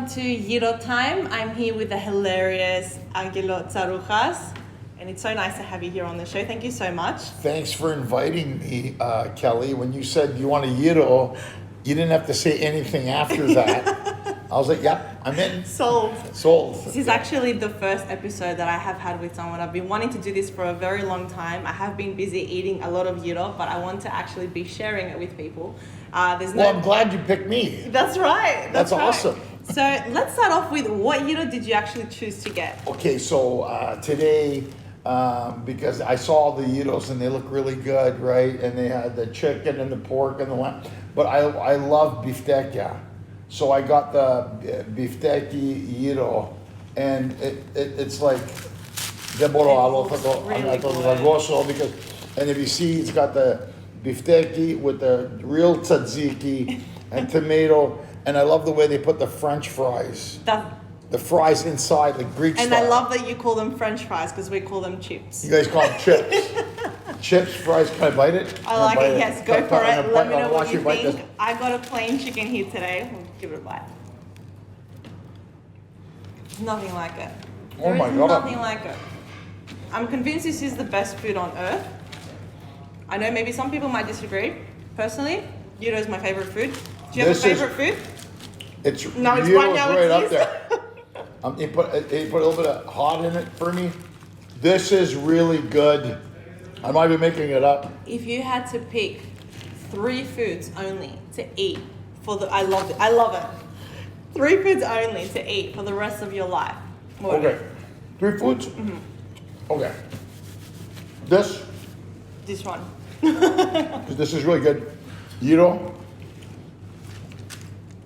welcome to Gyros Time. I'm here with the hilarious Angelo Tsarouchas, and it's so nice to have you here on the show. Thank you so much. Thanks for inviting me, Kelly. When you said you want a gyro, you didn't have to say anything after that. I was like, yep, I'm in. Sold. This is Yeah. actually the first episode that I have had with someone. I've been wanting to do this for a very long time. I have been busy eating a lot of gyro, but I want to actually be sharing it with people. Well, I'm glad you picked me. That's right. That's right. awesome. So let's start off with what gyro did you actually choose to get? Okay, so today, because I saw the gyros and they look really good, right? And they had the chicken and the pork and the lamb. But I love beefteca. So I got the beefteca gyro. And it's like, really good. because, and if you see, it's got the beefteca with the real tzatziki and tomato. And I love the way they put the French fries. The fries inside, like Greek And style. I love that you call them French fries because we call them chips. You guys call them chips. Chips, fries, can I bite it? I like it, yes, go for it. Let me know what you bite think. this. I got a plain chicken here today. We'll give it a bite. Nothing like it. Oh my There is God. nothing like it. I'm convinced this is the best food on earth. I know maybe some people might disagree. Personally, gyro is my favorite food. Do you have a favorite food? It's No, it's gyro's right now, right it's up there. He put a little bit of hot in it for me. This is really good. I might be making it up. If you had to pick 3 foods only to eat for the, I love it. 3 foods only to eat for the rest of your life. What would it Okay. 3 foods? Mm-hmm. Okay. This, be? This one. because this is really good. Gyro.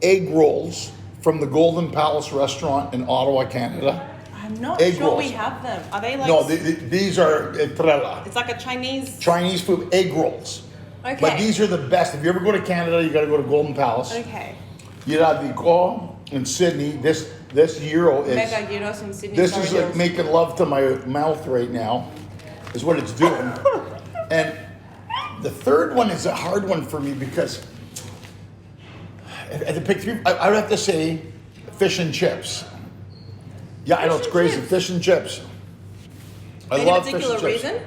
Egg rolls from the Golden Palace restaurant in Ottawa, Canada. I'm not Egg sure we rolls. have them. Are they like? No, these are trela. It's like a Chinese food, egg rolls. Okay. But these are the best. If you ever go to Canada, you got to go to Golden Palace. Okay. Yiradico in Sydney. This gyro is. Mega gyros in Sydney. This sorry, is like girls. making love to my mouth right now, is what it's doing. And the third one is a hard one for me because I had to pick 3. I would have to say fish and chips. Yeah, I know it's and crazy. chips. Fish and chips. I Any love fish particular and chips. reason?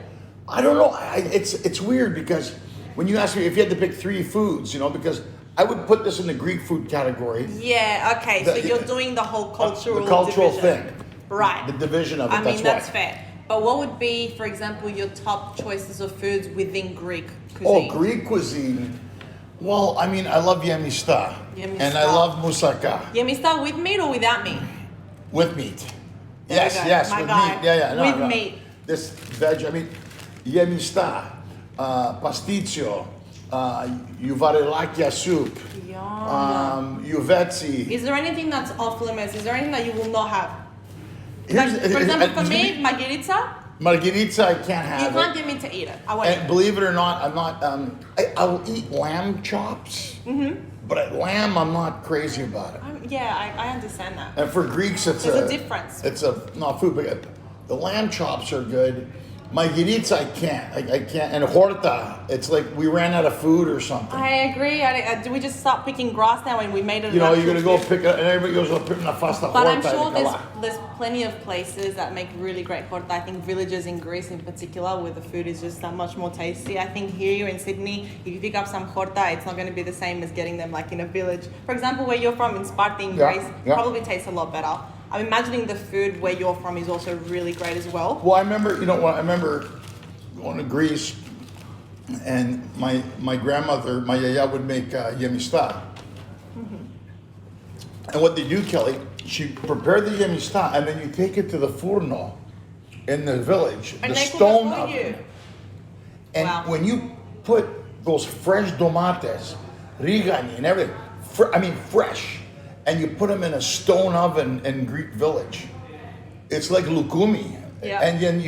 I don't know. It's weird because when you ask me if you had to pick 3 foods, because I would put this in the Greek food category. Yeah. Okay. So you're doing the whole cultural. The cultural division. thing. Right. The division of it. I mean, that's why. fair. But what would be, for example, your top choices of foods within Greek cuisine? Oh, Greek cuisine. Well, I mean, I love yemista. Yemista. And I love moussaka. Yemista with meat or without meat? With meat. There we Yes, go. yes, My with guy. meat. Yeah. No, With no. meat. This veg, I mean, yemista, pasticcio, uvarelakia soup, Yum. uvetsi. Is there anything that's off limits? Is there anything that you will not have? Like, Here's- for example, for it's me, gonna margherita, be- Margherita, I can't you have can't it. get me to eat it. I won't. And believe it or not, I'm not. I'll eat lamb chops, but lamb, I'm not crazy about it. I understand that. And for Greeks, it's There's a difference. It's not food, but the lamb chops are good. Margherita, I can't. I can't. And horta, it's like we ran out of food or something. I agree. Do we just start picking grass now and we made it? You're natural gonna go food? pick it, and everybody goes, pick una pasta But horta. I'm sure and kala. there's plenty of places that make really great horta. I think villages in Greece in particular where the food is just that much more tasty. I think here in Sydney, if you pick up some horta, it's not going to be the same as getting them like in a village. For example, where you're from in Sparta in Yeah, Greece, yeah. probably tastes a lot better. I'm imagining the food where you're from is also really great as well. Well, I remember going to Greece, and my grandmother, my yaya, would make yemista. And what they do, Kelly, she prepared the yemista, and then you take it to the furno in the village, And the they cook it stone for oven. you. And Wow. when you put those fresh tomates, rigani, and everything, fresh, and you put them in a stone oven in Greek village, it's like lukumi. Yeah. And then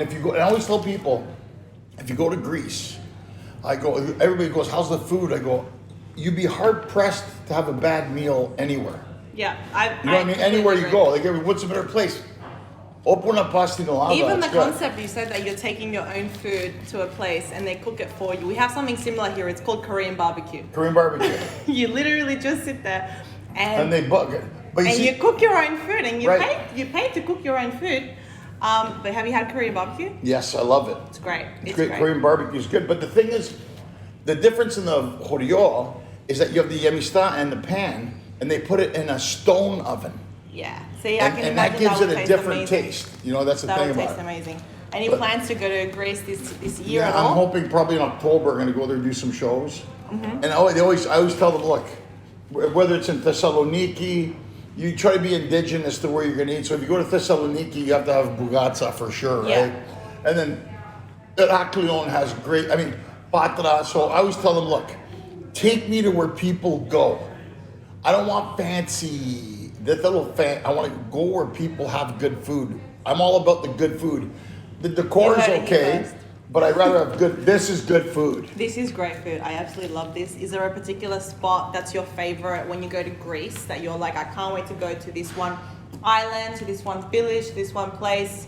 if you go, and I always tell people, if you go to Greece, everybody goes, how's the food? I go, you'd be hard pressed to have a bad meal anywhere. Yeah, You know what I mean? Anywhere you go, like, what's a better place? Open a pasta in lava. Even the it's good. concept you said that you're taking your own food to a place and they cook it for you. We have something similar here. It's called Korean barbecue. Korean barbecue. You literally just sit there and And they But and see, you cook your own food, and Right. you pay to cook your own food. But have you had Korean barbecue? yes, I love it. It's great. It's great. Korean barbecue is good. But the thing is, the difference in the horyo is that you have the yamista and the pan, and they put it in a stone oven. Yeah. See, I can And imagine that gives would it a taste different amazing. taste. You know, that's the That thing would about taste it. amazing. Any But- plans to go to Greece this year Yeah, at I'm all? hoping probably in October I'm going to go there and do some shows. Mm-hmm. And I always tell them, look, whether it's in Thessaloniki, you try to be indigenous to where you're going to eat. So if you go to Thessaloniki, you have to have bugatsa for sure, Yeah. right? And then Heraklion has great, I mean, Patra. So I always tell them, look, take me to where people go. I don't want fancy, I want to go where people have good food. I'm all about the good food. The decor is heard it here okay, first. but I'd rather have good, this is good food. This is great food. I absolutely love this. Is there a particular spot that's your favorite when you go to Greece that you're like, I can't wait to go to this one island, to this one village, to this one place?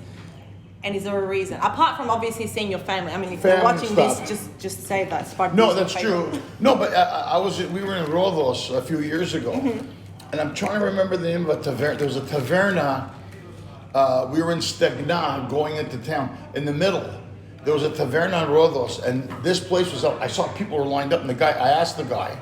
And is there a reason? Apart from obviously seeing your family. I mean, if you're Family watching stuff. this, just say that spot. No, is your that's favorite. true. No, but we were in Rodos a few years ago, and I'm trying to remember the name of a taverna. There was a taverna. We were in Stegna going into town. In the middle, there was a taverna in Rodos, and this place was up. I saw people were lined up, and I asked the guy,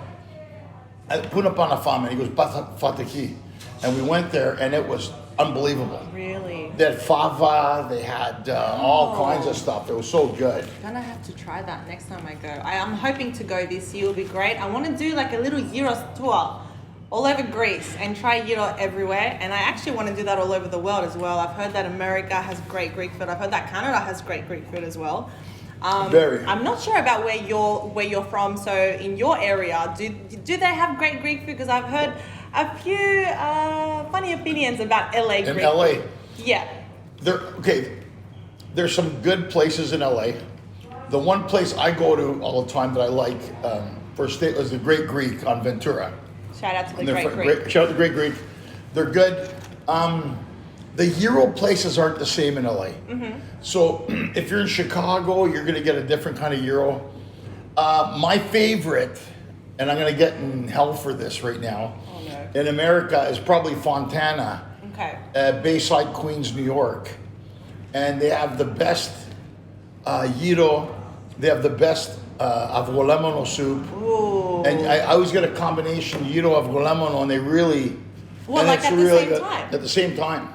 I put up on a fama, and he goes, Fataki. And we went there, and it was unbelievable. Really? They had fava, they had all kinds of stuff. It was so good. I'm gonna have to try that next time I go. I'm hoping to go this year. It'll be great. I want to do like a little Gyros tour all over Greece and try gyro everywhere. And I actually want to do that all over the world as well. I've heard that America has great Greek food. I've heard that Canada has great Greek food as well. Very. I'm not sure about where you're from. So in your area, do they have great Greek food? Because I've heard a few funny opinions about LA In Greek LA. food. Yeah. There's some good places in LA. The one place I go to all the time that I like for state is the Great Greek on Ventura. Shout out to the And they're Great Greek. shout out to the Great Greek. They're good. The Euro places aren't the same in LA. Mm-hmm. So if you're in Chicago, you're going to get a different kind of Euro. My favorite, and I'm going to get in hell for this right now, Oh, no. in America is probably Fontana. Okay. Bayside, Queens, New York, and they have the best gyro. They have the best avgolemono soup. Ooh. And I always get a combination gyro avgolemono, and they really. Well, and like it's at the really same good. time? At the same time,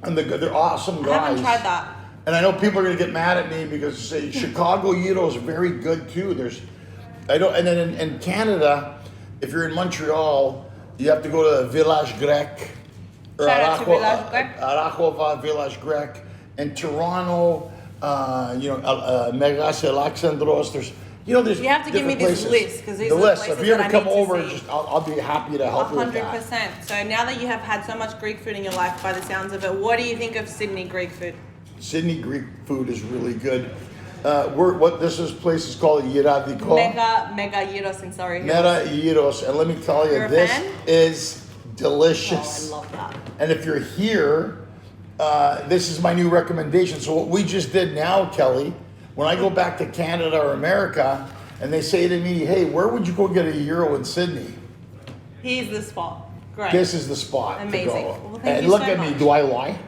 and they're awesome guys. I haven't tried that. And I know people are gonna get mad at me because say Chicago gyro is very good too. And then in Canada, if you're in Montreal, you have to go to Village Grec. Or Shout out to Village Grec. Arachova, Village Grec. In Toronto, Megas Alexandros. There's You have to give me different this places. list, 'cause these the are the list. If places you ever that I come need to over, see. I'll be happy to help you with that. 100%. So now that you have had so much Greek food in your life, by the sounds of it, what do you think of Sydney Greek food? Sydney Greek food is really good. This place is called Yiradiko. Mega gyros in Surrey Hills. Mera Gyros, and let me tell you, You're a this fan? is Oh, delicious. I love that. And if you're here, this is my new recommendation. So what we just did now, Kelly, when I go back to Canada or America, and they say to me, "Hey, where would you go get a gyro in Sydney?" Here's the spot. Great. This is the spot Amazing. to go. Well, thank And you look so at me, much. do I lie?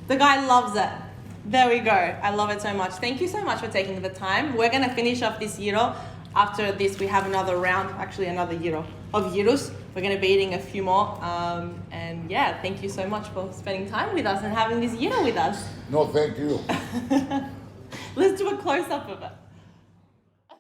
The guy loves it. There we go. I love it so much. Thank you so much for taking the time. We're going to finish off this gyro. After this, we have another round, actually another gyro of gyros. We're going to be eating a few more. And yeah, thank you so much for spending time with us and having this gyro with us. No, thank you. Let's do a close-up of it.